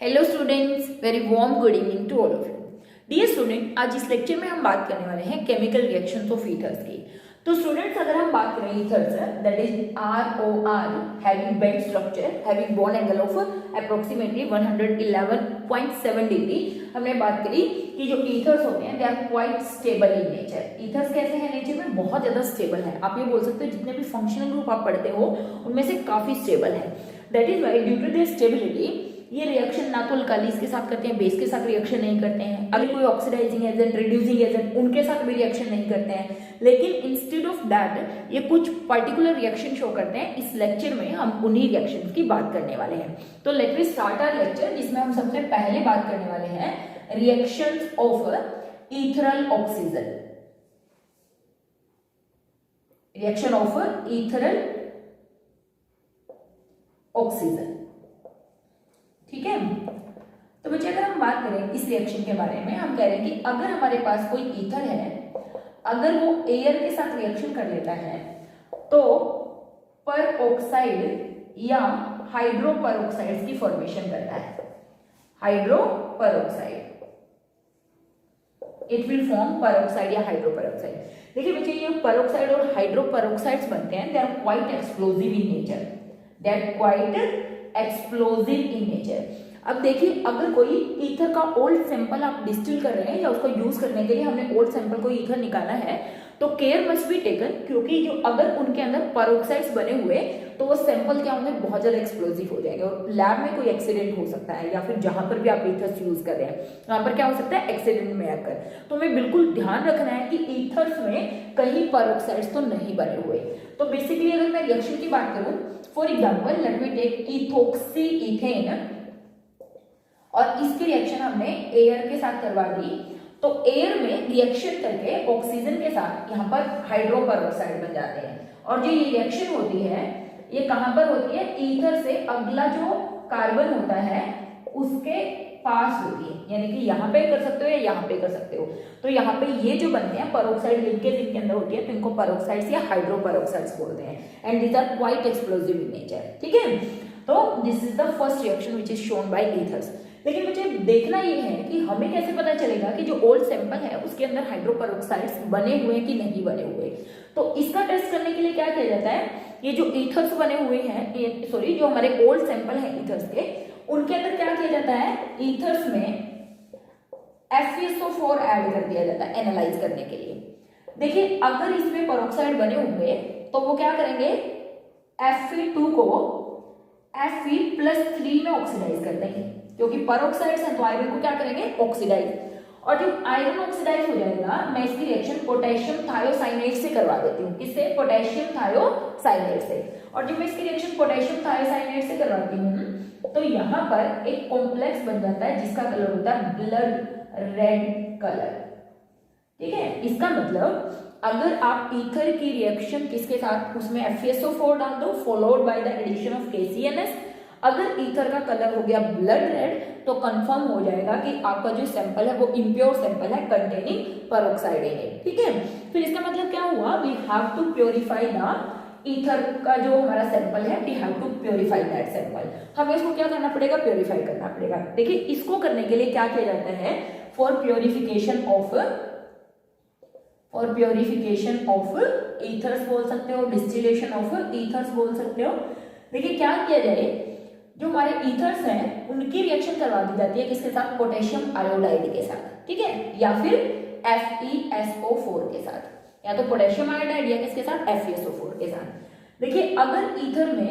Hello students, very warm good evening to all of you. Dear student, आज इस lecture में हम बात करने वाले हैं केमिकल रिएक्शंस ऑफ ईथर्स की। तो स्टूडेंट्स, अगर हम बात करें ethers, that is ROR having bend structure having bond angle of approximately 111.7 degree, हमने बात करी कि जो ईथर्स होते हैं they are quite stable in nature. Ethers कैसे हैं नेचर में? बहुत ज्यादा स्टेबल है। आप ये बोल सकते हो जितने भी फंक्शनल ग्रुप आप पढ़ते हो उनमें से काफी स्टेबल है। That is why due to their stability ये रिएक्शन ना तो अल्कालीज के साथ करते हैं, बेस के साथ रिएक्शन नहीं करते हैं, अगर कोई ऑक्सीडाइजिंग एजेंट, रिड्यूसिंग एजेंट उनके साथ भी रिएक्शन नहीं करते हैं, लेकिन इंस्टेड ऑफ दैट ये कुछ पर्टिकुलर रिएक्शन शो करते हैं। इस लेक्चर में हम उन्हीं रिएक्शन की बात करने वाले हैं। तो let we start our lecture, जिसमें हम सबसे पहले बात करने वाले हैं reactions of ethereal oxygen. Reaction of ethereal oxygen, ठीक है। तो बच्चे, अगर हम बात करें इस रिएक्शन के बारे में, हम कह रहे हैं कि अगर हमारे पास कोई ईथर है, अगर वो एयर के साथ रिएक्शन कर लेता है तो पर ऑक्साइड या हाइड्रो पर ऑक्साइड की फॉर्मेशन करता है। हाइड्रो पर ऑक्साइड, इट विल फॉर्म पर ऑक्साइड या हाइड्रो पर ऑक्साइड। देखिए बच्चे, ये पर ऑक्साइड और हाइड्रो पर ऑक्साइड्स बनते हैं, they are quite explosive in nature, they are quite explosive in nature. अब देखिए, अगर कोई ईथर का ओल्ड सैंपल आप डिस्टिल कर रहे हैं या उसको यूज करने के लिए हमने ओल्ड सैंपल को ईथर निकाला है, तो केयर मस्ट बी टेकन, क्योंकि जो अगर उनके अंदर पेरोक्साइड्स बने हुए तो वो सैंपल क्या होंगे, बहुत ज्यादा एक्सप्लोजिव हो जाएंगे और लैब में कोई एक्सीडेंट हो सकता है, या फिर जहां पर भी आप ईथर्स यूज कर रहे हैं वहां पर क्या हो सकता है, एक्सीडेंट में आकर। तो हमें बिल्कुल ध्यान रखना है कि ईथर्स में कहीं पेरोक्साइड्स तो नहीं बने हुए। तो बेसिकली अगर मैं रिएक्शन की बात करूं, for example let me take ethoxy ethane, और इसकी रिएक्शन हमने एयर के साथ करवा दी, तो एयर में रिएक्शन करके ऑक्सीजन के साथ यहाँ पर हाइड्रो पेरोक्साइड बन जाते हैं। और जो ये रिएक्शन होती है ये कहां पर होती है, ईथर से अगला जो कार्बन होता है उसके पास होती है, यानी कि यहाँ पे कर सकते हो या यहाँ पे कर सकते हो। तो यहाँ पे ये जो बनते हैं पेरोक्साइड लिंकेज इनके अंदर होती है, तो इनको पेरोक्साइड्स या हाइड्रो पेरोक्साइड्स बोलते हैं, and these are quite explosive in nature, ठीक है। तो this is the first reaction which is shown by ethers. लेकिन मुझे देखना ये है कि हमें कैसे पता चलेगा कि जो ओल्ड सैंपल है उसके अंदर हाइड्रो पेरोक्साइड्स बने हुए हैं कि नहीं बने हुए। तो इसका टेस्ट करने के लिए क्या किया जाता है, ये जो ईथर्स बने हुए हैं, सॉरी जो हमारे ओल्ड सैंपल है ईथर्स के, उनके अंदर क्या किया जाता है, ईथर्स में FeSO4 ऐड कर दिया जाता है एनालाइज करने के लिए। देखिए, अगर इसमें पेरोक्साइड बने होंगे तो वो क्या करेंगे, Fe2 को Fe+3 में ऑक्सीडाइज कर देंगे, क्योंकि पेरोक्साइड्स हैं तो आयरन को क्या करेंगे, ऑक्सीडाइज। और जब आयरन ऑक्सीडाइज हो जाएगा, मैं इसकी रिएक्शन पोटेशियम थायोसाइनेट से करवा देती हूँ। किससे? पोटेशियम थायोसाइनेट से। और जब मैं इसकी रिएक्शन पोटेशियम थायोसाइनेट से करवाती हूँ तो यहाँ पर एक कॉम्प्लेक्स बन जाता है जिसका कलर होता है ब्लड रेड कलर, ठीक है। इसका मतलब अगर आप ईथर की रिएक्शन किसके साथ, उसमें FeSO4 डाल दो followed by the addition of KCNS, अगर ईथर का कलर हो गया ब्लड रेड, तो कंफर्म हो जाएगा कि आपका जो सैंपल है वो इम्प्योर सैंपल है कंटेनिंग पेरोक्साइड इन इट, ठीक है। फिर इसका मतलब क्या हुआ, we have to purify the ether का जो हमारा सैंपल है, we have to purify that sample. हमें इसको क्या करना पड़ेगा, प्योरीफाई करना पड़ेगा। देखिए, इसको करने के लिए क्या किया जाता है, फॉर प्योरिफिकेशन ऑफ ईथर्स बोल सकते हो, डिस्टिलेशन ऑफ ईथर्स बोल सकते हो। देखिए क्या किया जाए, जो हमारे ईथर्स हैं उनकी रिएक्शन करवा दी जाती है किसके साथ, पोटेशियम आयोडाइड के साथ, ठीक है, या फिर FeSO4 के साथ, या तो पोटेशियम आयोडाइड या किसके साथ, FeSO4 के साथ। देखिए, अगर ईथर में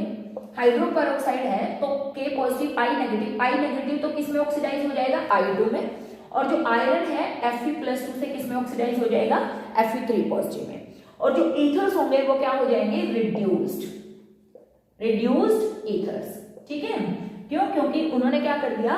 हाइड्रो पेरोक्साइड है तो K पॉजिटिव I नेगेटिव तो किस में ऑक्सीडाइज हो जाएगा, I2 में, और जो आयरन है Fe+2 से किस में ऑक्सीडाइज हो जाएगा, Fe3 पॉजिटिव में। और जो ईथर्स होंगे वो क्या हो जाएंगे, रिड्यूस्ड ईथर्स, ठीक है। क्यों? क्योंकि उन्होंने क्या कर दिया,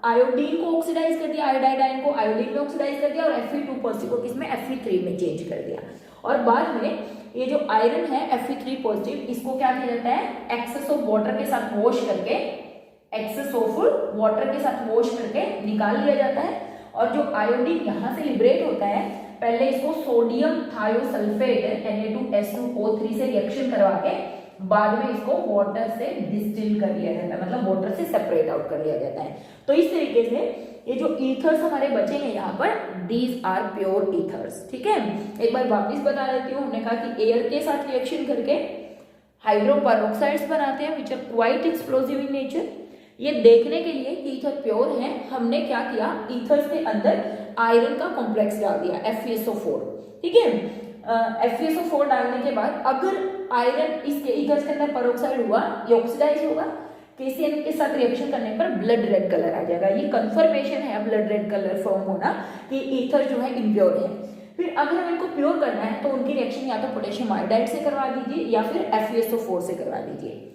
आयोडीन को ऑक्सीडाइज कर दिया, आयोडाइड आयन को आयोडीन में ऑक्सीडाइज कर दिया, और Fe2 पॉजिटिव को किसमें, Fe3 में चेंज कर दिया। और बाद में ये जो आयरन है Fe3 पॉजिटिव, इसको क्या किया जाता है, एक्सेस ऑफ वाटर के साथ वॉश करके निकाल लिया जाता है। और जो आयोडीन यहाँ से लिबरेट होता है, पहले इसको सोडियम थायोसल्फेट Na2SO3 से रिएक्शन करवा के बाद में इसको वाटर से डिस्टिल कर लिया जाता है, मतलब वाटर से सेपरेट आउट कर लिया जाता है। तो इस तरीके से ये जो ईथर्स हमारे बचेंगे यहाँ पर, दीज आर प्योर ईथर्स। ठीक है, एक बार वापस बता देती हूँ। हमने कहा कि एयर के साथ रिएक्शन करके हाइड्रोपेरोक्साइड्स बनाते हैं which are quite explosive in nature. ये देखने के लिए कि ईथर प्योर है, हमने क्या किया, ईथर्स के अंदर आयरन का कॉम्प्लेक्स डाल दिया FeSO4। ठीक है, FeSO4 डालने के बाद अगर आयरन इसके ईथर्स के अंदर पेरोक्साइड हुआ, ये ऑक्सीडाइज होगा, KCl के साथ रिएक्शन करने पर ब्लड रेड कलर आ जाएगा। ये कंफर्मेशन है ब्लड रेड कलर फॉर्म होना कि ईथर जो है इम्प्योर है। फिर अगर हमें इनको प्योर करना है तो उनकी रिएक्शन या तो पोटेशियम आयोडाइड से करवा दीजिए या फिर FeSO4 से करवा दीजिए।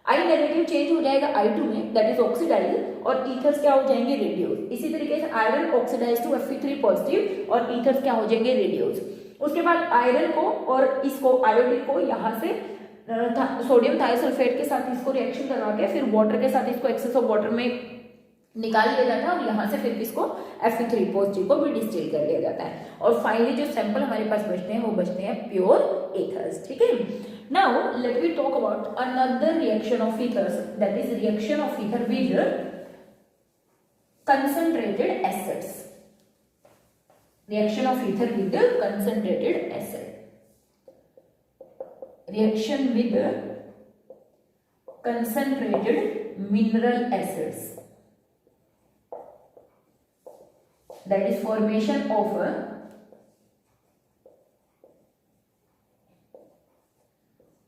I नेगेटिव चेंज हो जाएगा I2 में, दैट इज ऑक्सीडाइज, और ईथर्स क्या हो जाएंगे, रेड्यूस। इसी तरीके से iron oxidise to Fe3 positive और ईथर्स क्या हो जाएंगे, रेड्यूस। उसके बाद आयरन को और इसको आयोडीन को यहाँ से सोडियम थायोसल्फेट के साथ इसको रिएक्शन करवा के फिर वाटर के साथ इसको एक्सेस ऑफ वाटर में निकाल लिया जाता है और यहाँ से फिर इसको Fe3 पॉजिटिव को भी डिस्टिल कर लिया जाता है। और फाइनली जो सैंपल हमारे पास बचते हैं वो बचते हैं प्योर ईथर्स। ठीक है, now let we talk about another reaction of ethers, that is reaction of ether with concentrated acids. Reaction of ether with concentrated acid, reaction with concentrated mineral acids, that is formation of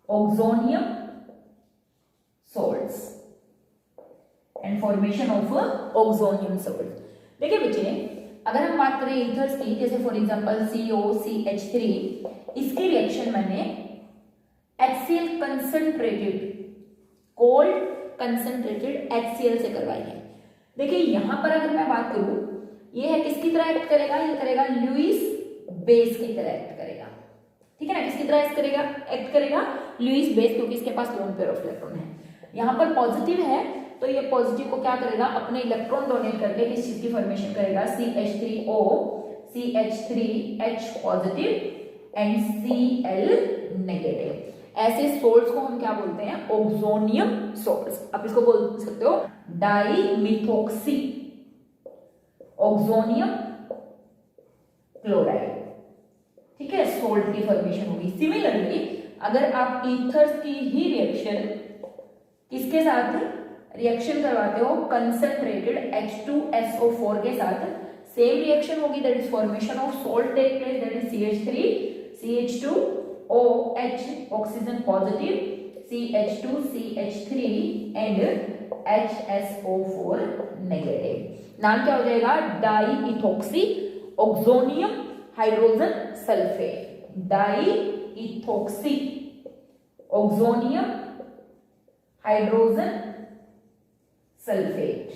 oxonium salts and formation of oxonium salts। देखिए बच्चे, अगर हम बात करें ethers की, जैसे for example COCH3, इसकी reaction मैंने HCl concentrated, cold concentrated HCl से करवाई है। देखिए यहां पर अगर मैं बात करूं, ये है किसकी तरह एक्ट करेगा, ये करेगा लुईस बेस की तरह एक्ट करेगा। ठीक है ना, किसकी तरह एक्ट करेगा, लुईस बेस, क्योंकि इसके पास लोन पेयर ऑफ इलेक्ट्रॉन है। यहाँ पर पॉजिटिव है तो ये पॉजिटिव को क्या करेगा, अपने इलेक्ट्रॉन डोनेट करके किस चीज की फॉर्मेशन करेगा, CH3O, CH3H positive and Cl negative. ऐसे सोल्ट्स को हम क्या बोलते हैं, ऑक्सोनियम सोल्ट्स। आप इसको बोल सकते हो डाइमिथॉक्सी ऑक्सोनियम क्लोराइड। ठीक है, सोल्ट की फॉर्मेशन होगी। सिमिलरली अगर आप ईथर्स की ही रिएक्शन किसके साथ रिएक्शन करवाते हो, कंसंट्रेटेड H2SO4 के साथ, सेम रिएक्शन होगी, that is formation of salt take place, that is CH3 CH2OH oxygen positive, CH2 CH3 and HSO4 negative. नाम क्या हो जाएगा, diethoxy oxonium hydrogen sulphate, diethoxy oxonium hydrogen sulphate.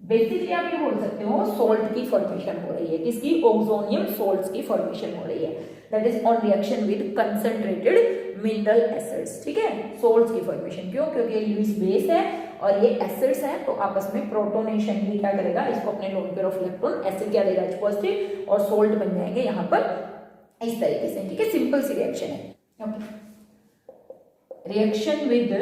Basically आप ये बोल सकते हो सोल्ट की फॉर्मेशन हो रही है, किसकी, ऑक्सोनियम सोल्ट्स की फॉर्मेशन हो रही है, that is on reaction with concentrated mineral acids. ठीक है, सोल्ट्स की फॉर्मेशन क्यों, क्योंकि ये लुईस बेस है और ये एसिड्स है, तो आपस में प्रोटोनेशन भी क्या करेगा, इसको अपने lone pair of electron acid क्या देगा, H पॉजिटिव, और सोल्ट बन जाएंगे यहाँ पर इस तरीके से। ठीक है, सिंपल सी रिएक्शन है। रिएक्शन विद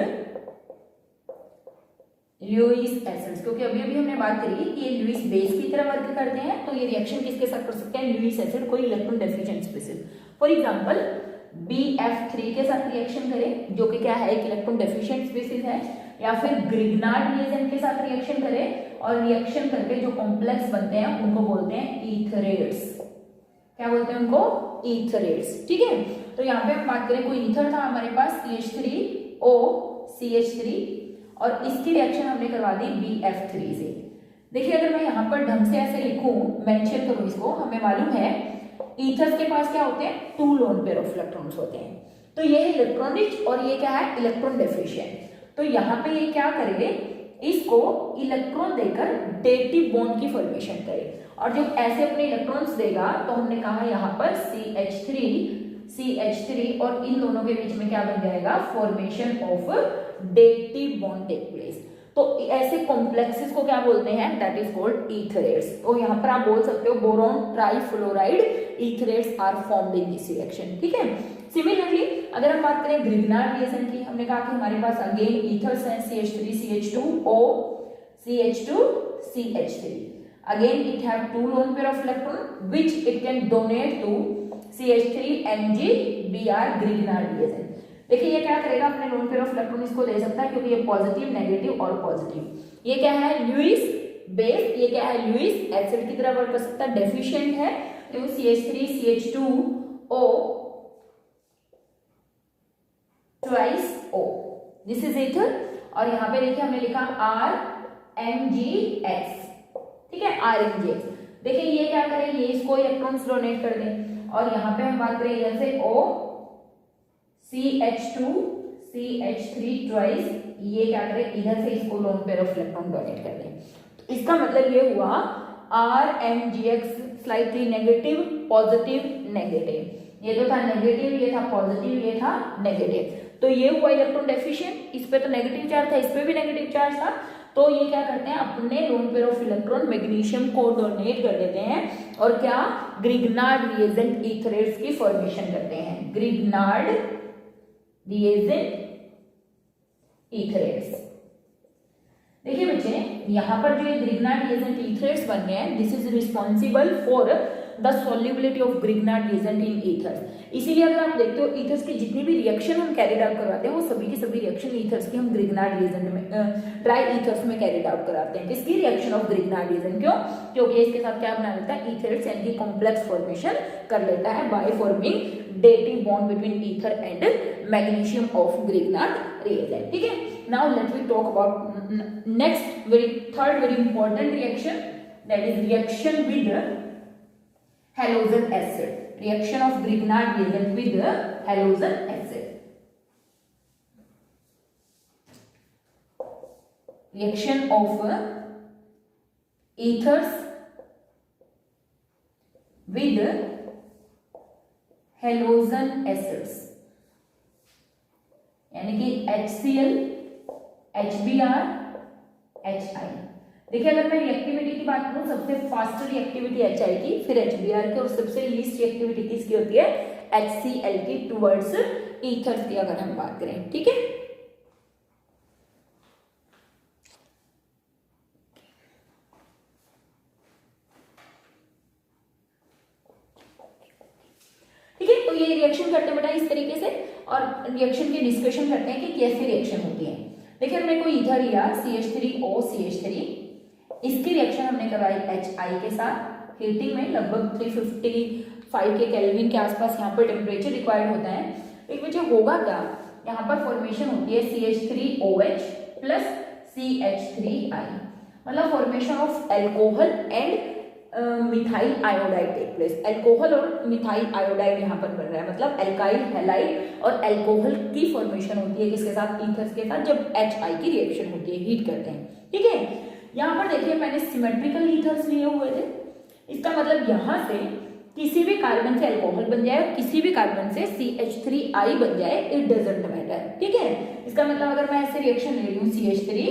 लुईस एसिड्स, क्योंकि अभी अभी हमने बात करी कि ये लुईस बेस की तरह वर्क करते हैं, तो ये रिएक्शन किसके साथ कर सकते हैं, लुईस एसिड, कोई electron deficient species. For example BF3 के साथ रिएक्शन करें, जो कि क्या है, एक इलेक्ट्रॉन डेफिशिएंट स्पीशीज है, या फिर ग्रिग्नार्ड रिएजेंट के साथ रिएक्शन करें और रिएक्शन करके जो कॉम्प्लेक्स बनते हैं उनको बोलते हैं ईथरेट्स। क्या बोलते हैं उनको, ईथरेट्स। ठीक है, तो यहाँ पे हम बात करें, कोई ईथर था हमारे पास CH3O CH3 और इसकी रिएक्शन हमने करवा दी BF3 से। देखिए अगर मैं यहाँ पर ढंग से ऐसे लिखूं, मेंशन करूं इसको, हमें मालूम है ईथर्स के पास क्या होते हैं, 2 लोन पेयर ऑफ इलेक्ट्रॉन्स होते हैं, तो ये है इलेक्ट्रॉन रिच और ये क्या है, इलेक्ट्रॉन डेफिशिएंट। तो यहाँ पे ये क्या करेंगे, इसको इलेक्ट्रॉन देकर डेटिव बॉन्ड की फॉर्मेशन करे, और जब ऐसे अपने इलेक्ट्रॉन्स देगा तो हमने कहा यहाँ पर CH3 और इन दोनों के बीच में क्या बन जाएगा, formation of dative bond take place. तो ऐसे कॉम्प्लेक्सेस को क्या बोलते हैं, दैट इज कॉल्ड ईथरेट्स। तो यहाँ पर आप बोल सकते हो boron trifluoride etherates are formed in this reaction. ठीक है, सिमिलरली अगर हम बात करें ग्रिग्नार्ड रिएजेंट की, हमने कहा कि हमारे पास अगेन ईथर्स हैं CH3CH2O CH2CH3. Again it have two lone pair of electron which it can donate to CH3NG-Br Grignard reagent. देखिए ये क्या करेगा, अपने लोन पेयर ऑफ इलेक्ट्रॉन इसको दे सकता है क्योंकि ये पॉजिटिव, नेगेटिव और पॉजिटिव. ये क्या है, लुईस बेस, ये क्या है, लुईस एसिड की तरह वर्क कर सकता है. डेफिशिएंट है तो CH3CH2O twice O. This is ether. और यहाँ पे देखिए हमने लिखा RMgX. ठीक है, RMgX. देखिए ये क्या करें, ये इसको इलेक्ट्रॉन्स डोनेट कर दें. और यहाँ पे हम बात करें इधर से O CH2 CH3 ट्वाइस, ये क्या करें, इधर से इसको lone pair of electron donate कर दें. तो इसका मतलब ये हुआ RMgX slightly negative, positive, negative. ये तो था नेगेटिव, ये था पॉजिटिव, ये था नेगेटिव. तो ये हुआ इलेक्ट्रॉन डेफिशिएंट. इस पे तो नेगेटिव चार्ज था, इस पे भी नेगेटिव चार्ज था. तो ये क्या करते हैं, अपने lone pair of electron magnesium को डोनेट कर देते हैं और क्या, ग्रिग्नार्ड रिएजेंट ईथरेट्स की फॉर्मेशन करते हैं. Grignard reagent etherates. देखिए बच्चे यहाँ पर जो ये ग्रिग्नार्ड रिएजेंट ईथरेट्स बन गए हैं, this is responsible for the solubility of Grignard reagent in ethers. इसीलिए अगर आप देखते हो ईथर्स की जितनी भी रिएक्शन हम कैरिड आउट करवाते हैं वो सभी की सभी रिएक्शन ईथर्स की हम ग्रिग्नार्ड रिएजेंट में, ड्राई ईथर्स में कैरिड आउट कराते हैं. किसकी, रिएक्शन ऑफ ग्रिग्नार्ड रिएजेंट. क्यों, क्योंकि इसके साथ क्या बना लेता है, ईथरेट्स यानी कि कॉम्प्लेक्स फॉर्मेशन कर लेता है by forming dative bond between ether and magnesium of Grignard reagent. ठीक है, now let we talk about next third very important reaction, that is reaction with halogen acid. Reaction of Grignard reagent with halogen acid. Reaction of ethers with halogen acids, यानी कि HCl, HBr, HI. देखिए अगर मैं reactivity की बात करूं, सबसे fast reactivity HI की, फिर HBr की, और सबसे लीस्ट रिएक्टिविटी किसकी होती है, HCl की टुवर्ड्स ईथर्स की अगर हम बात करें. ठीक है, ठीक है. तो ये रिएक्शन करते बेटा इस तरीके से, और रिएक्शन की डिस्कशन करते हैं कि कैसे रिएक्शन होती है. देखिए हमने कोई ईथर लिया CH3O CH3, इसकी रिएक्शन हमने करवाई HI के साथ हीटिंग में, लगभग 355 के केल्विन के आसपास यहाँ पर टेम्परेचर रिक्वायर्ड होता है. एक वजह होगा क्या, यहाँ पर फॉर्मेशन होती है CH3OH प्लस CH3I, मतलब formation of alcohol and methyl iodide take place. Alcohol और मिथाइल आयोडाइड यहाँ पर बन रहा है, मतलब एल्काइल हैलाइड और एल्कोहल की फॉर्मेशन होती है किसके साथ, ईथर्स के साथ, जब HI की रिएक्शन होती है, हीट करते हैं. ठीक है, यहाँ पर देखिए मैंने सिमेट्रिकल ईथर्स लिए हुए थे. इसका मतलब यहाँ से किसी भी कार्बन से अल्कोहल बन जाए, किसी भी कार्बन से CH3I बन जाए, इट डजंट मैटर. ठीक है, इसका मतलब अगर मैं ऐसे रिएक्शन ले रही हूँ CH3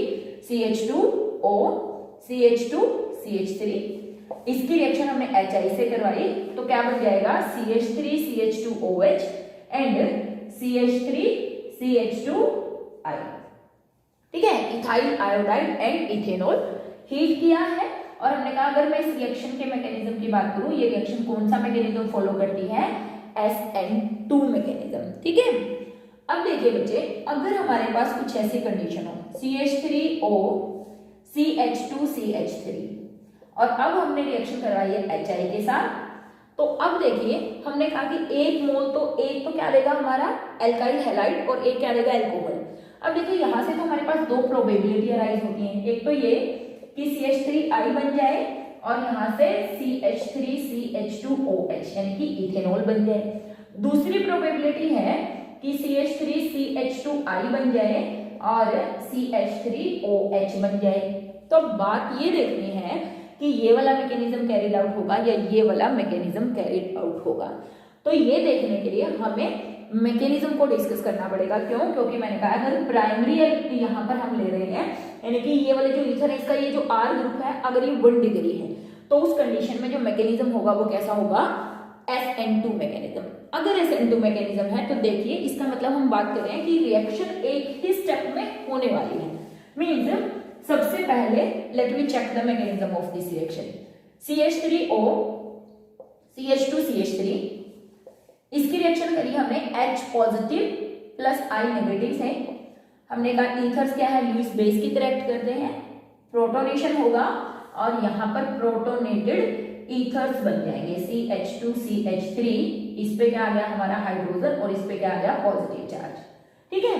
CH2O CH2 CH3, इसकी रिएक्शन हमने HI से करवाई, तो क्या बन जाएगा, CH3 CH2OH and CH3 CH2I. ठीक है, ethyl iodide and ethanol heat किया है. और हमने कहा अगर मैं इस रिएक्शन के मैकेनिज्म की बात करूं, ये रिएक्शन कौन सा मैकेनिज्म फॉलो करती है, SN2 मैकेनिज्म. ठीक है, अब देखिए बच्चे, अगर हमारे पास कुछ ऐसी कंडीशन हो CH3O CH2 CH3 और अब हमने रिएक्शन करवाई है HI के साथ, तो अब देखिए हमने कहा कि एक मोल तो एक तो क्या देगा हमारा एल्काइल हैलाइड और एक क्या देगा एल्कोहल. अब देखिए यहाँ से तो हमारे पास दो प्रोबेबिलिटी अराइज होती हैं. एक तो ये कि CH3I बन जाए और यहाँ से CH3CH2OH यानी कि इथेनॉल बन जाए. दूसरी प्रोबेबिलिटी है कि CH3CH2I बन जाए और CH3OH बन जाए. तो बात ये देखनी है कि ये वाला मैकेनिज्म कैरिड आउट होगा या ये वाला मैकेनिज्म कैरिड आउट होगा. तो ये देखने के लिए हमें मैकेनिज्म को डिस्कस करना पड़ेगा. क्यों, क्योंकि मैंने कहा अगर प्राइमरी यहाँ पर हम ले रहे हैं, यानी कि ये वाले जो ईथर है इसका ये जो R ग्रुप है, अगर ये 1 डिग्री है तो उस कंडीशन में जो मैकेनिज्म होगा वो कैसा होगा, SN2 मैकेनिज्म। अगर SN2 मैकेनिज्म है तो देखिए इसका मतलब हम बात कर रहे हैं कि रिएक्शन एक ही स्टेप में होने वाली है। मीन्स सबसे पहले let me check the mechanism of this reaction. CH3O CH2CH3, इसकी रिएक्शन करी हमने H positive plus I negative से। हमने कहा ईथर्स क्या है, लुईस बेस की तरह एक्ट करते हैं, प्रोटोनेशन होगा और यहाँ पर प्रोटोनेटेड ईथर्स बन जाएंगे CH2CH3। इस पे क्या आ गया हमारा हाइड्रोजन और इस पे क्या आ गया पॉजिटिव चार्ज। ठीक है,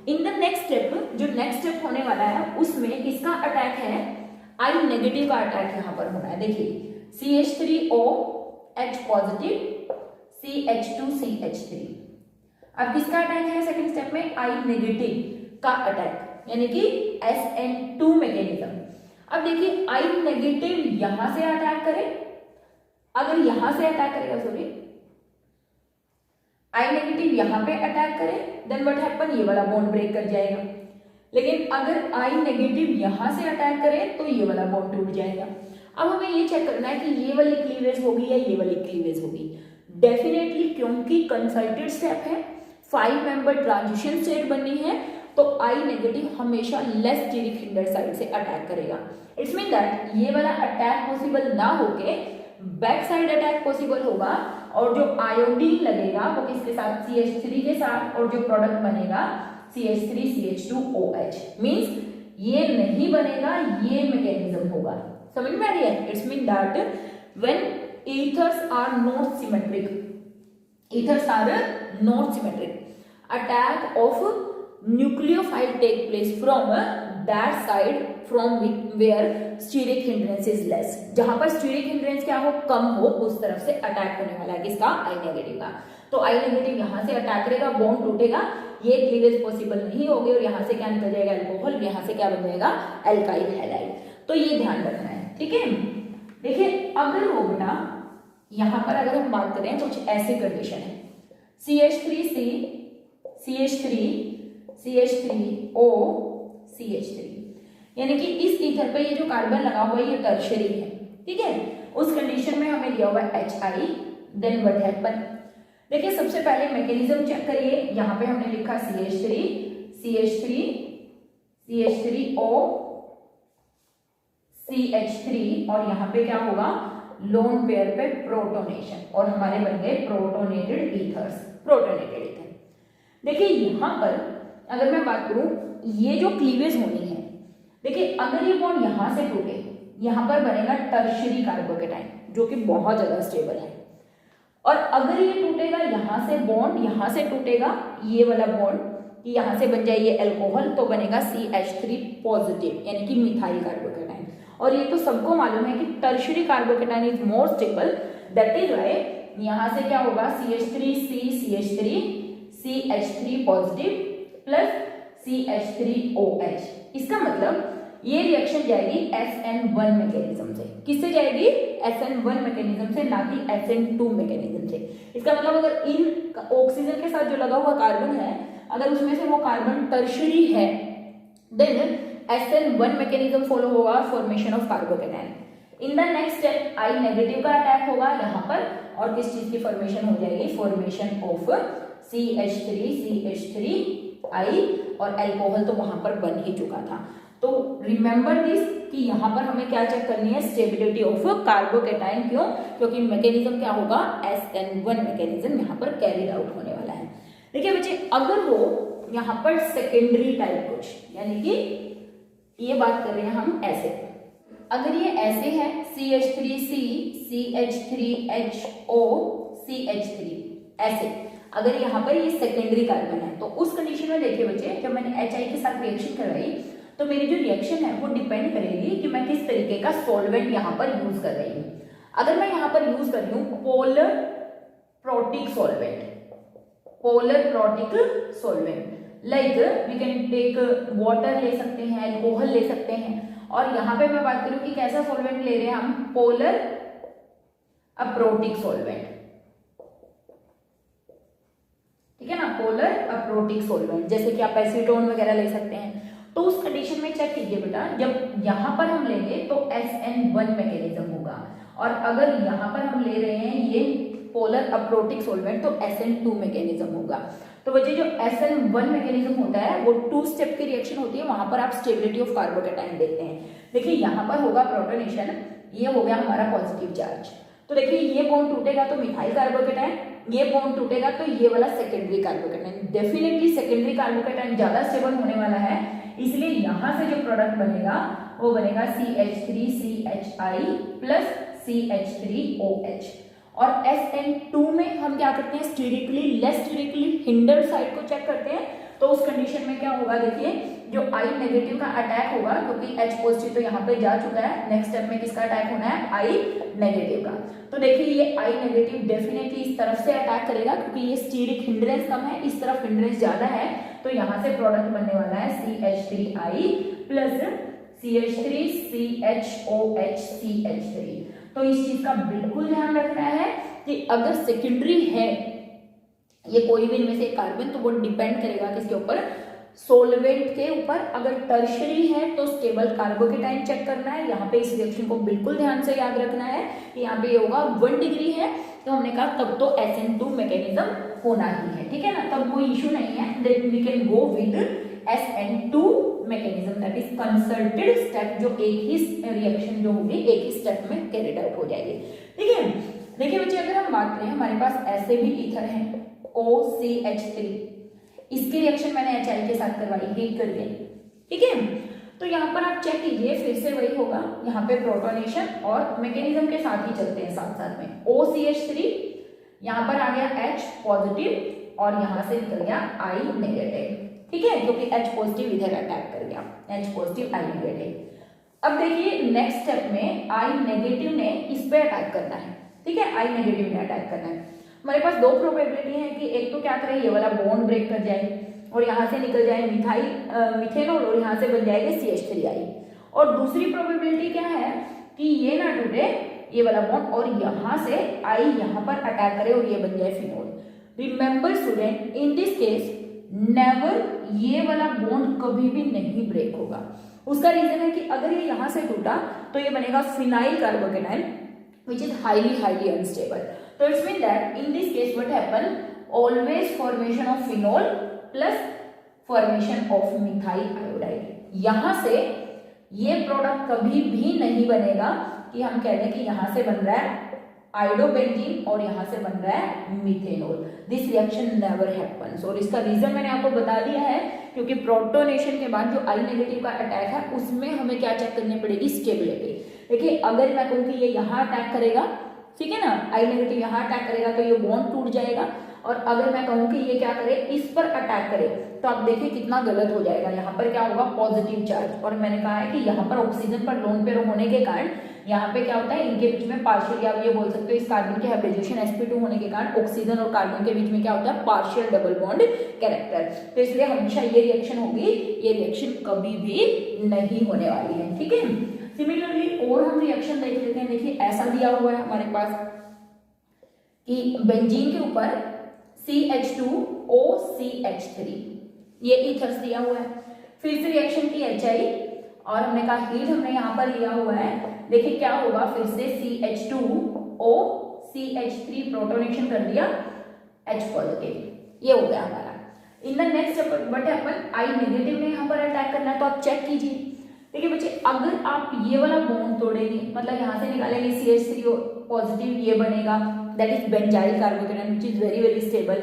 इन द नेक्स्ट स्टेप, जो नेक्स्ट स्टेप होने वाला है उसमें किसका अटैक है, I नेगेटिव का अटैक यहाँ पर होना है। देखिए CH3O H पॉजिटिव CH2CH3। अब किसका अटैक है सेकंड स्टेप में, I नेगेटिव का अटैक, यानी कि SN2 मैकेनिज्म। अब देखिए I नेगेटिव यहां से अटैक करे, अगर यहां से अटैक करेगा, सॉरी I नेगेटिव यहां पे अटैक करे, देन व्हाट हैपन, ये वाला बॉन्ड ब्रेक कर जाएगा। लेकिन अगर I नेगेटिव यहां से अटैक करे तो ये वाला बॉन्ड टूट जाएगा। अब हमें ये चेक करना है कि ये वाली क्लीवेज होगी या ये वाली क्लीवेज होगी। डेफिनेटली क्योंकि कंसल्टेड स्टेप है, 5 मेंबर ट्रांजिशन स्टेट बननी है, तो I नेगेटिव हमेशा लेस स्टीरिक हिंडर साइड से अटैक करेगा। इट्स मीन दैट ये वाला अटैक पॉसिबल ना होके बैक साइड अटैक पॉसिबल होगा, और जो आयोडीन लगेगा वो किसके साथ, CH3 के साथ, और जो प्रोडक्ट बनेगा CH3CH2OH। मींस ये नहीं बनेगा, ये मैकेनिज्म होगा। समझ में आ रही है? It's mean that when ethers are not symmetric, ethers are not symmetric, attack of nucleophile take place from that side from where steric hindrance is less। जहां पर steric hindrance क्या हो, कम हो, उस तरफ से अटैक होने वाला है किसका, I नेगेटिव का। तो I नेगेटिव यहां से अटैक करेगा, बॉन्ड टूटेगा, ये क्लीवेज पॉसिबल नहीं होगी, और यहां से क्या निकल जाएगा अल्कोहल, यहां से क्या बन जाएगा एल्काइल हैलाइड। तो ये ध्यान रखना है। ठीक है, देखिए अगर वो बेटा यहां पर अगर हम बात करें कुछ ऐसी कंडीशन है, CH3C CH3 CH3O CH3, यानी कि इस ईथर पे ये जो कार्बन लगा हुआ है ये टर्शियरी है। ठीक है, उस कंडीशन में हमें दिया हुआ है HI, देन व्हाट हैपन। देखिए सबसे पहले मैकेनिज्म चेक करिए, यहाँ पे हमने लिखा CH3 CH3 CH3O CH3, और यहाँ पे क्या होगा, लोन पेयर पे प्रोटोनेशन, और हमारे बन गए प्रोटोनेटेड ईथर्स, प्रोटोनेटेड ईथर। देखिए यहां पर अगर मैं बात करूं, ये जो क्लीवेज होनी है, देखिए अगर ये बॉन्ड यहां से टूटे, यहां पर बनेगा टर्शियरी कार्बोकेटाइन जो कि बहुत ज्यादा स्टेबल है, और अगर ये टूटेगा यहां से बॉन्ड, यहां से टूटेगा ये वाला बॉन्ड, कि यहां से बन जाए ये अल्कोहल, तो बनेगा CH3 पॉजिटिव, यानी कि मिथाइल कार्बोकेटाइन। और ये तो सबको मालूम है कि tertiary carbocation is more stable, that is why यहां से क्या होगा, CH3C CH3 CH3 positive plus CH3OH। इसका मतलब ये रिएक्शन जाएगी SN1 मैकेनिज्म से। किससे जाएगी, SN1 मैकेनिज्म से, ना कि SN2 मैकेनिज्म से। इसका मतलब अगर इन ऑक्सीजन के साथ जो लगा हुआ कार्बन है, अगर उसमें से वो कार्बन टर्शियरी है, देन SN1 मैकेनिज्म फॉलो होगा, formation of carbocation. In the next step I negative का अटैक होगा यहाँ पर, और किस चीज की फॉर्मेशन हो जाएगी, फॉर्मेशन ऑफ CH3I, और अल्कोहल तो वहां पर बन ही चुका था। तो रिमेंबर दिस कि यहाँ पर हमें क्या चेक करनी है, स्टेबिलिटी ऑफ कार्बोकेटाइन। क्यों, क्योंकि मैकेनिज्म क्या होगा, SN1 मैकेनिज्म यहाँ पर कैरिड आउट होने वाला है। देखिए बच्चे, अगर हो यहाँ पर सेकेंडरी टाइप कुछ, यानी कि ये बात कर रहे हैं हम ऐसे, अगर ये ऐसे है CH3C CH3HO CH3 ऐसे, अगर यहाँ पर ये सेकेंडरी कार्बन है, तो उस कंडीशन में देखिए बच्चे, जब मैंने HI के साथ रिएक्शन करवाई, तो मेरी जो रिएक्शन है वो डिपेंड करेगी कि मैं किस तरीके का सॉल्वेंट यहाँ पर यूज कर रही हूँ। अगर मैं यहाँ पर यूज कर रही हूँ polar protic solvent, polar protic solvent, like we can take water ले सकते हैं, अल्कोहल ले सकते हैं, और यहाँ पे मैं बात करूँ कि कैसा सॉल्वेंट ले रहे हैं हम, पोलर अप्रोटिक सॉल्वेंट। ठीक है ना, पोलर अप्रोटिक सॉल्वेंट, जैसे कि आप एसीटोन वगैरह ले सकते हैं। तो उस कंडीशन में चेक कीजिए बेटा, जब यहां पर हम लेंगे तो SN1 मैकेनिज्म होगा, और अगर यहां पर हम ले रहे हैं ये पोलर अप्रोटिक सॉल्वेंट तो SN2 मैकेनिज्म होगा। तो बच्चे जो SN1 मैकेनिज्म होता है वो 2 स्टेप की रिएक्शन होती है, वहां पर आप स्टेबिलिटी ऑफ कार्बोकैटायन देखते हैं। देखिए यहाँ पर होगा प्रोटोनेशन, ये हो गया हमारा पॉजिटिव चार्ज, तो देखिए ये बॉन्ड टूटेगा तो मिथाइल कार्बोकैटायन, ये बॉन्ड टूटेगा तो ये वाला secondary carbocation. Definitely secondary carbocation ज्यादा स्टेबल होने वाला है, इसलिए यहां से जो प्रोडक्ट बनेगा वो बनेगा CH3CHI प्लस CH3OH। और SN2 में हम क्या करते हैं, स्टीरिकली लेस स्टीरिकली हिंडर साइड को चेक करते हैं। तो उस कंडीशन में क्या होगा, देखिए जो I नेगेटिव का अटैक होगा, क्योंकि H पॉजिटिव तो यहाँ पे जा चुका है, नेक्स्ट स्टेप में किसका अटैक होना है, I नेगेटिव का। तो देखिए ये I नेगेटिव डेफिनेटली इस तरफ से अटैक करेगा, क्योंकि ये स्टीरिक हिंड्रेंस कम है, इस तरफ हिंड्रेंस ज्यादा है, तो यहाँ से प्रोडक्ट बनने वाला है CH3I प्लस CH3CHOH CH3। तो इस चीज का बिल्कुल ध्यान रखना है कि अगर सेकेंडरी है ये कोई भी इनमें से कार्बन, तो वो डिपेंड करेगा किसके ऊपर, सोलवेंट के ऊपर। अगर टर्शरी है तो स्टेबल कार्बोकैटायन चेक करना है। यहाँ पे इस रिएक्शन को बिल्कुल ध्यान से याद रखना है कि यहाँ पे ये होगा 1 डिग्री है, तो हमने कहा तब तो SN2 मैकेनिज्म होना ही है, ठीक है ना, तब कोई इशू नहीं है। Then we can go with SN2 mechanism, that is concerted step, जो एक ही रिएक्शन जो होगी एक ही स्टेप में कैरिड आउट हो जाएगी, ठीक है। देखिए बच्चे अगर हम बात करें, हमारे पास ऐसे भी ईथर है OCH3, इसकी रिएक्शन मैंने HI के साथ करवाई हीट करके, ठीक है। तो यहाँ पर आप चेक कीजिए, फिर से वही होगा, यहाँ पे प्रोटोनेशन और मैकेनिज्म के साथ ही चलते हैं साथ साथ में। OCH3 यहाँ पर आ गया H पॉजिटिव और यहाँ से निकल गया I नेगेटिव, ठीक है, क्योंकि H पॉजिटिव इधर अटैक कर गया, H पॉजिटिव I नेगेटिव। अब देखिए नेक्स्ट स्टेप में I नेगेटिव ने इस पे अटैक करना है, ठीक है, I नेगेटिव ने अटैक करना है। हमारे पास 2 प्रोबेबिलिटी है कि एक तो क्या करे, ये वाला बॉन्ड ब्रेक कर जाए और यहाँ से निकल जाए मिथेनॉल और यहाँ से बन जाएगा CH3I। और दूसरी प्रोबेबिलिटी क्या है कि ये ना टूटे ये वाला बॉन्ड और यहाँ से I यहाँ पर अटैक करे और ये बन जाए phenol. Remember student, in this case never ये वाला बॉन्ड कभी भी नहीं ब्रेक होगा। उसका रीजन है कि अगर ये यहाँ से टूटा तो ये बनेगा phenyl carbocation which is highly unstable. So it's mean that in this case what happen, always formation of phenol plus formation of methyl iodide। यहाँ से ये प्रोडक्ट कभी भी नहीं बनेगा कि हम कह दें कि यहाँ से बन रहा है आयोडोबेंजीन और यहाँ से बन रहा है methanol. This reaction never happens. और इसका रीजन मैंने आपको बता दिया है, क्योंकि प्रोटोनेशन के बाद जो I नेगेटिव का अटैक है उसमें हमें क्या चेक करनी पड़ेगी, स्टेबिलिटी। देखिए अगर मैं कहूँ कि ये यहाँ अटैक करेगा, ठीक है ना, I नेगेटिव यहाँ अटैक करेगा तो ये बॉन्ड टूट जाएगा, और अगर मैं कहूँ कि ये क्या करे, इस पर अटैक करे, तो आप देखिए कितना गलत हो जाएगा। यहाँ पर क्या होगा, पॉजिटिव चार्ज। और मैंने कहा है कि यहाँ पर ऑक्सीजन पर लोन पेयर होने के कारण यहाँ पे क्या होता है, इनके बीच में पार्शियल, आप ये बोल सकते हो इस कार्बन के हाइब्रिडेशन sp2 होने के कारण ऑक्सीजन और कार्बन के बीच में क्या होता है, पार्शियल डबल बॉन्ड कैरेक्टर। तो इसलिए हमेशा ये रिएक्शन होगी, ये रिएक्शन कभी भी नहीं होने वाली है, ठीक है। सिमिलरली और हम रिएक्शन देख लेते हैं। देखिए ऐसा दिया हुआ है हमारे पास कि बेंजीन के ऊपर CH2OCH3, ये ईथर्स दिया हुआ है। फिर से रिएक्शन की HI और हमने कहा हीट हमने यहाँ पर लिया हुआ है। देखिए क्या होगा, फिर से CH2OCH3 प्रोटोनेशन कर दिया H पॉजिटिव, ये हो गया हमारा। In the next but upon I negative ने यहाँ पर अटैक करना है, तो आप चेक कीजिए। देखिए बच्चे अगर आप ये वाला बॉन्ड तोड़ेंगे, मतलब यहाँ से निकालेंगे CH3 पॉजिटिव, ये बनेगा that is benzyl carbocation which is very stable.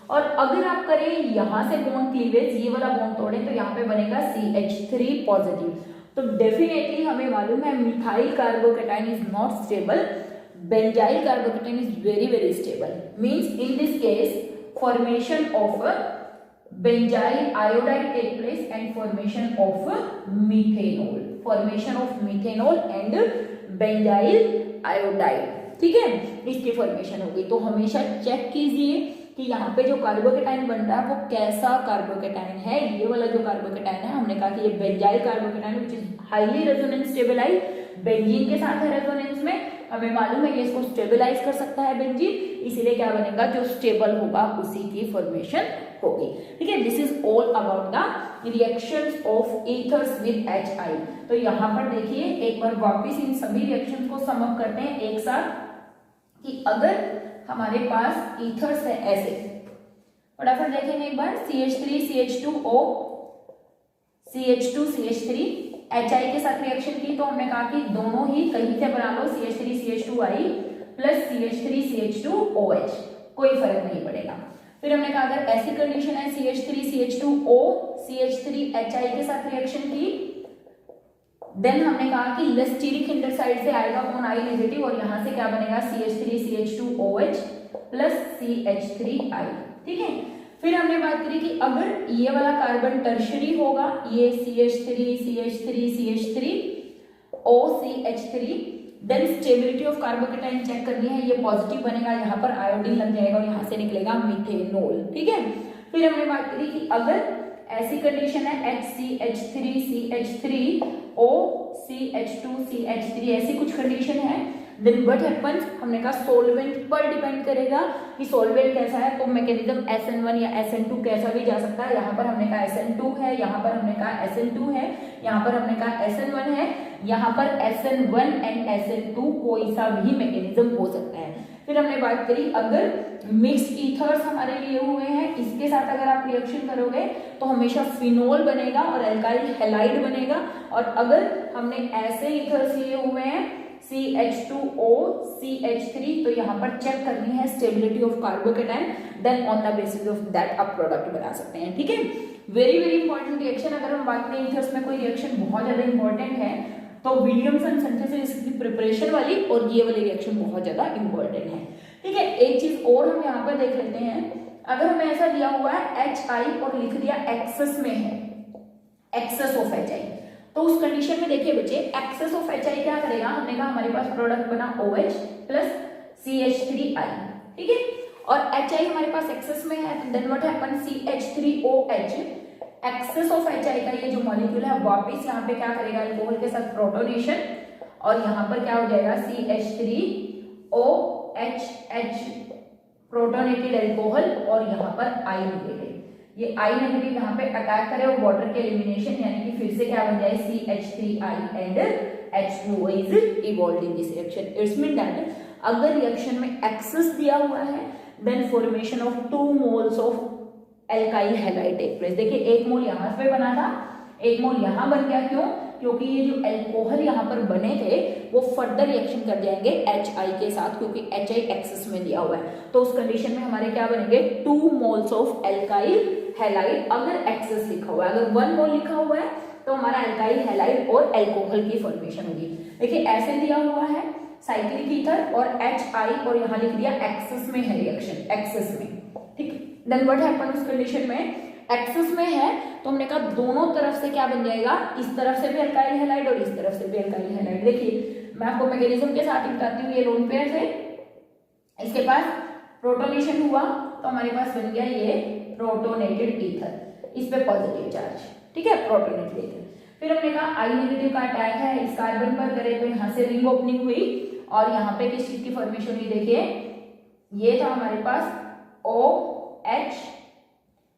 और अगर आप करें यहाँ से बॉन्ड क्लीवेज, ये वाला बॉन्ड तोड़ें, तो यहाँ पे बनेगा CH3 पॉजिटिव। तो डेफिनेटली हमें मालूम है methyl carbocation is not stable, benzyl carbocation is very stable. Means in this case formation of benzyl iodide take place and formation of methanol and benzyl iodide, ठीक है, इसकी फॉर्मेशन होगी। तो हमेशा चेक कीजिए कि यहाँ पे जो कार्बोकैटायन बन रहा है वो कैसा कार्बोकैटायन है। ये वाला जो कार्बोकैटायन है हमने कहा कि ये benzyl carbocation which is highly resonance stabilise, benzene के साथ है रेजोनेंस में, हमें मालूम है कि इसको स्टेबलाइज कर सकता है बेंजीन, इसीलिए क्या बनेगा, जो स्टेबल होगा उसी की फॉर्मेशन होगी, ठीक है। This is all about the reactions of ethers with HI। तो यहाँ पर देखिए एक बार वापस इन सभी रिएक्शंस को सम अप करते हैं एक साथ, कि अगर हमारे पास ईथर्स है ऐसे, फटाफट देखेंगे एक बार, CH3 CH2O CH2 CH3 HI के साथ रिएक्शन की तो हमने कहा कि दोनों ही कहीं से बना लो, CH3 CH2I plus CH3 CH2OH, कोई फर्क नहीं पड़ेगा। फिर हमने कहा अगर ऐसी कंडीशन है CH3 CH2O CH3HI के साथ रिएक्शन की, देन हमने कहा कि लेस्टीरिक इंटरसाइड से आएगा कौन, I नेगेटिव, और यहां से क्या बनेगा CH3 CH2OH प्लस CH3I, ठीक है। फिर हमने बात करी कि अगर ये वाला कार्बन टर्शरी होगा, ये CH3 CH3 CH3 OCH3, then stability of carbocation check करनी है, ये पॉजिटिव बनेगा, यहाँ पर आयोडीन लग जाएगा और यहाँ से निकलेगा मिथेनॉल, ठीक है। फिर हमने बात करी कि अगर ऐसी कंडीशन है HCH3 CH3 OCH2 CH3, ऐसी कुछ कंडीशन है, देन व्हाट हैपेंस, हमने कहा सोल्वेंट पर डिपेंड करेगा कि सोल्वेंट कैसा है, तो मैकेनिज्म SN1 या SN2 कैसा भी जा सकता है। यहाँ पर हमने कहा SN2 है, यहाँ पर हमने कहा SN2 है, यहाँ पर हमने कहा SN1 है, यहाँ पर SN1 एंड SN2 कोई सा भी मैकेनिज्म हो सकता है। फिर हमने बात करी अगर मिक्स्ड ईथर्स हमारे लिए हुए हैं, इसके साथ अगर आप रिएक्शन करोगे तो हमेशा फिनोल बनेगा और एल्काइल हैलाइड बनेगा, और अगर हमने ऐसे ईथर्स लिए हुए हैं CH2O CH3, तो यहाँ पर चेक करनी है stability of carbocation, then on the basis of that आप प्रोडक्ट बना सकते हैं, ठीक है। वेरी वेरी इंपॉर्टेंट रिएक्शन, अगर हम बात करें ईथर्स में कोई रिएक्शन बहुत ज्यादा इंपॉर्टेंट है तो विलियमसन सिंथेसिस की प्रिपरेशन वाली और ये वाली रिएक्शन बहुत ज्यादा इंपॉर्टेंट है, ठीक है। एक चीज और हम यहाँ पर देख लेते हैं, अगर हमें ऐसा दिया हुआ है HI और लिख दिया एक्सेस में है, एक्सेस ऑफ HI, तो उस कंडीशन में देखिए बच्चे, एक्सेस ऑफ HI क्या करेगा, हमने कहा हमारे पास प्रोडक्ट बना OH प्लस CH3I, ठीक है, और HI हमारे पास एक्सेस में है, then what happen, CH3OH, excess of HI का ये जो मॉलिक्यूल है वापस यहाँ पे क्या करेगा, अल्कोहल के साथ प्रोटोनेशन, और यहाँ पर क्या हो जाएगा CH3OH प्रोटोनेटेड अल्कोहल, और यहाँ पर I नेगेटिव, ये I नेगेटिव यहाँ पे अटैक करे और वाटर के एलिमिनेशन, यानी कि फिर से क्या बन जाए CH3I and H2O is evolved in this reaction. Its mean that अगर रिएक्शन में एक्सेस दिया हुआ है, then formation of 2 moles of alkyl halide take place. देखिए एक मोल यहाँ पे बना था, एक मोल यहाँ बन गया, क्यों, क्योंकि ये जो एल्कोहल यहाँ पर बने थे वो फर्दर रिएक्शन कर जाएंगे HI के साथ, क्योंकि HI एक्सेस में दिया हुआ है, तो उस कंडीशन में हमारे क्या बनेंगे 2 मोल्स ऑफ एल्काइल हैलाइड, अगर एक्सेस लिखा हुआ है, अगर 1 मोल लिखा हुआ है तो हमारा एल्काइल हैलाइड और एल्कोहल की फॉर्मेशन होगी। देखिए ऐसे दिया हुआ है साइक्लिक ईथर और HI, और यहाँ लिख दिया एक्सेस में है रिएक्शन, एक्सेस में, ठीक है। देन व्हाट हैपन, उस कंडीशन में एक्सेस में है तो हमने कहा दोनों तरफ से क्या बन जाएगा, इस तरफ से भी अल्काइल हैलाइड और इस तरफ से भी अल्काइल हैलाइड। देखिए मैं आपको मैकेनिज्म के साथ ही बताती हूँ, ये लोन पेयर थे, इसके पास प्रोटोनेशन हुआ तो हमारे पास बन गया ये प्रोटोनेटेड ईथर, इस पे पॉजिटिव चार्ज, ठीक है, प्रोटोनेटेड ईथर। फिर हमने कहा I नेगेटिव का अटैक है इस कार्बन पर करे तो यहाँ से रिंग ओपनिंग हुई और यहाँ पे किस चीज की फॉर्मेशन हुई, देखिए ये था हमारे पास OH,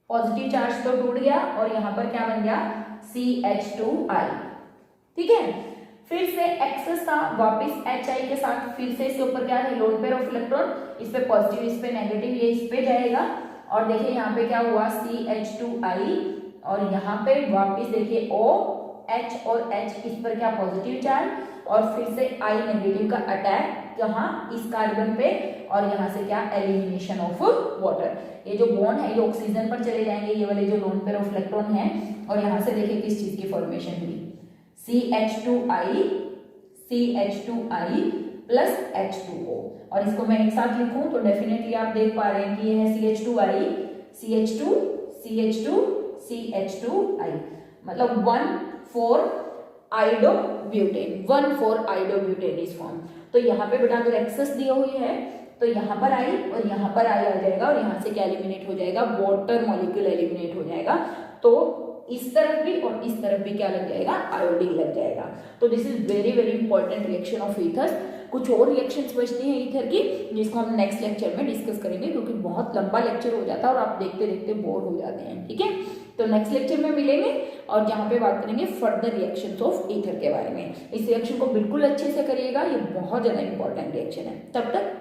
पॉजिटिव चार्ज तो टूट गया और यहाँ पर क्या बन गया CH2I, ठीक है। फिर से एक्सेस था, वापस HI के साथ फिर से इसके ऊपर क्या है लोन पेयर ऑफ इलेक्ट्रॉन, इस पे पॉजिटिव इस पे नेगेटिव, ये इस पे जाएगा और देखिए यहाँ पे क्या हुआ CH2I और यहाँ पे वापस देखिए OH और H, इस पर क्या पॉजिटिव चार्ज और फिर से I नेगेटिव का अटैक कहाँ इस कार्बन पे और यहाँ से क्या एलिमिनेशन ऑफ वाटर। ये जो बॉन्ड है ये ऑक्सीजन पर चले जाएंगे, ये वाले जो लोन पेयर ऑफ इलेक्ट्रॉन है, और यहाँ से देखिए किस चीज की फॉर्मेशन हुई CH2I प्लस H2O, और इसको मैं एक साथ लिखूं तो डेफिनेटली आप देख पा रहे हैं कि ये है CH2I, CH2, CH2, CH2I, मतलब 1,4 आइडोब्यूटेन, 1,4 आइडोब्यूटेन इज फॉर्म। तो यहाँ पे बेटा अगर एक्सेस दी हुई है तो यहाँ पर आई और यहाँ पर आई आ जाएगा और यहाँ से क्या एलिमिनेट हो जाएगा, वाटर मॉलिक्यूल एलिमिनेट हो जाएगा, तो इस तरफ भी और इस तरफ भी क्या लग जाएगा, आयोडीन लग जाएगा। तो this is very very important reaction of ethers. कुछ और रिएक्शंस बचती हैं ईथर की जिसको हम नेक्स्ट लेक्चर में डिस्कस करेंगे, क्योंकि बहुत लंबा लेक्चर हो जाता है और आप देखते देखते बोर हो जाते हैं, ठीक है। तो नेक्स्ट लेक्चर में मिलेंगे और जहाँ पे बात करेंगे फर्दर रिएक्शंस ऑफ ईथर के बारे में। इस रिएक्शन को बिल्कुल अच्छे से करिएगा, ये बहुत ज्यादा इंपॉर्टेंट रिएक्शन है। तब तक